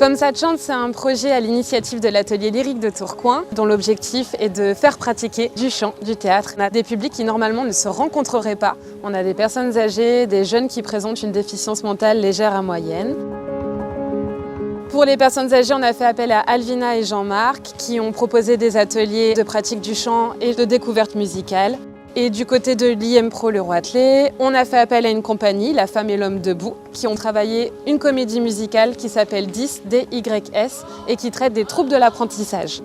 Comme ça chante, c'est un projet à l'initiative de l'Atelier Lyrique de Tourcoing, dont l'objectif est de faire pratiquer du chant, du théâtre. On a des publics qui normalement ne se rencontreraient pas. On a des personnes âgées, des jeunes qui présentent une déficience mentale légère à moyenne. Pour les personnes âgées, on a fait appel à Alvina et Jean-Marc qui ont proposé des ateliers de pratique du chant et de découverte musicale. Et du côté de l'IM-Pro Le Roitelet, on a fait appel à une compagnie, La Femme et l'Homme Debout, qui ont travaillé une comédie musicale qui s'appelle DYS, D-Y-S, et qui traite des troubles de l'apprentissage.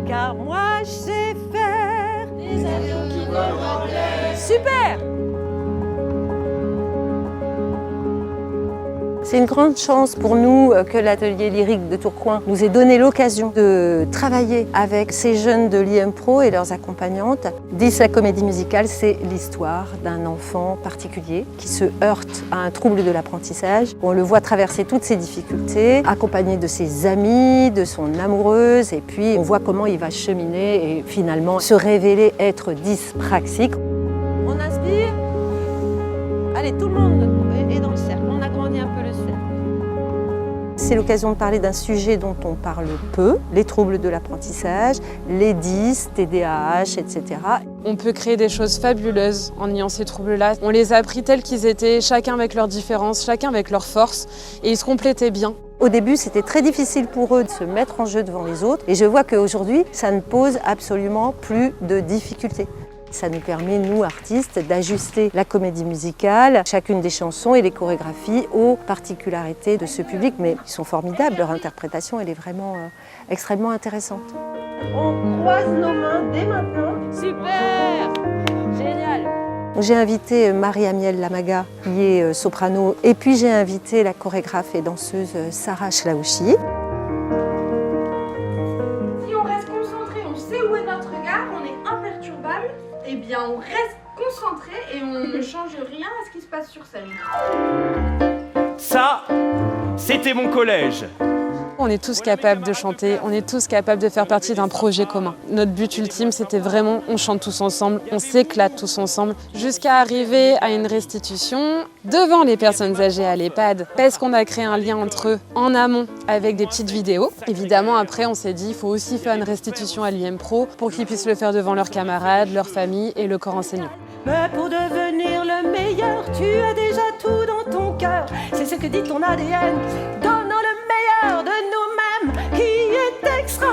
Car moi je sais faire des avions qui volent en l'air. Super! C'est une grande chance pour nous que l'Atelier Lyrique de Tourcoing nous ait donné l'occasion de travailler avec ces jeunes de l'IM-Pro et leurs accompagnantes. DYS, la comédie musicale, c'est l'histoire d'un enfant particulier qui se heurte à un trouble de l'apprentissage. On le voit traverser toutes ses difficultés, accompagné de ses amis, de son amoureuse, et puis on voit comment il va cheminer et finalement se révéler être dyspraxique. On inspire. Allez, tout le monde est dans le cercle. On agrandit un peu le cercle. C'est l'occasion de parler d'un sujet dont on parle peu, les troubles de l'apprentissage, les DYS, TDAH, etc. On peut créer des choses fabuleuses en niant ces troubles-là. On les a pris tels qu'ils étaient, chacun avec leurs différences, chacun avec leurs forces, et ils se complétaient bien. Au début, c'était très difficile pour eux de se mettre en jeu devant les autres, et je vois qu'aujourd'hui, ça ne pose absolument plus de difficultés. Ça nous permet, nous, artistes, d'ajuster la comédie musicale, chacune des chansons et les chorégraphies aux particularités de ce public. Mais ils sont formidables, leur interprétation, elle est vraiment extrêmement intéressante. On croise nos mains dès maintenant. Super! Génial! J'ai invité Marie-Amiel Lamaga, qui est soprano, et puis j'ai invité la chorégraphe et danseuse Sarah Schlaouchi. Si on reste concentré, on sait où est notre regard, on est imperturbable, eh bien on reste concentré et on ne change rien à ce qui se passe sur scène. Ça, c'était mon collège. On est tous capables de chanter, on est tous capables de faire partie d'un projet commun. Notre but ultime, c'était vraiment, on chante tous ensemble, on s'éclate tous ensemble, jusqu'à arriver à une restitution devant les personnes âgées à l'EHPAD, parce qu'on a créé un lien entre eux en amont avec des petites vidéos. Évidemment, après, on s'est dit, il faut aussi faire une restitution à l'IM-Pro pour qu'ils puissent le faire devant leurs camarades, leurs familles et le corps enseignant. Mais pour devenir le meilleur, tu as déjà tout dans ton cœur. C'est ce que dit ton ADN. Donnons le meilleur de nous-mêmes qui est extra.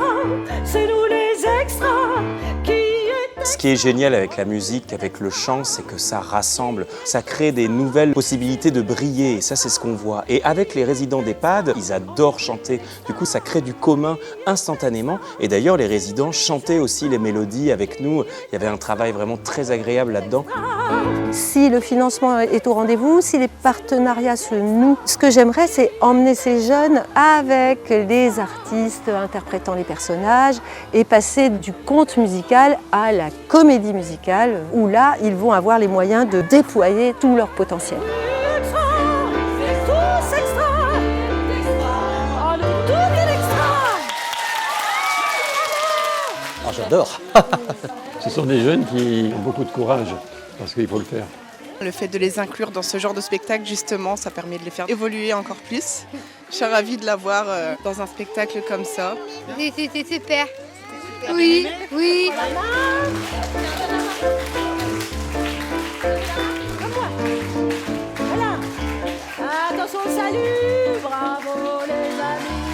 C'est nous les extras qui est extra. Ce qui est génial avec la musique, avec le chant, c'est que ça rassemble, ça crée des nouvelles possibilités de briller, et ça c'est ce qu'on voit. Et avec les résidents d'EHPAD, ils adorent chanter, du coup ça crée du commun instantanément, et d'ailleurs les résidents chantaient aussi les mélodies avec nous, il y avait un travail vraiment très agréable là-dedans. Si le financement est au rendez-vous, si les partenariats se nouent, ce que j'aimerais, c'est emmener ces jeunes avec les artistes interprétant les personnages et passer du conte musical à la comédie musicale, où là, ils vont avoir les moyens de déployer tout leur potentiel. Ah, j'adore. Ce sont des jeunes qui ont beaucoup de courage, parce qu'il faut le faire. Le fait de les inclure dans ce genre de spectacle, justement, ça permet de les faire évoluer encore plus. Je suis ravie de la voir dans un spectacle comme ça. C'était super. Oui, oui. Voilà. Attention, salut. Bravo les amis.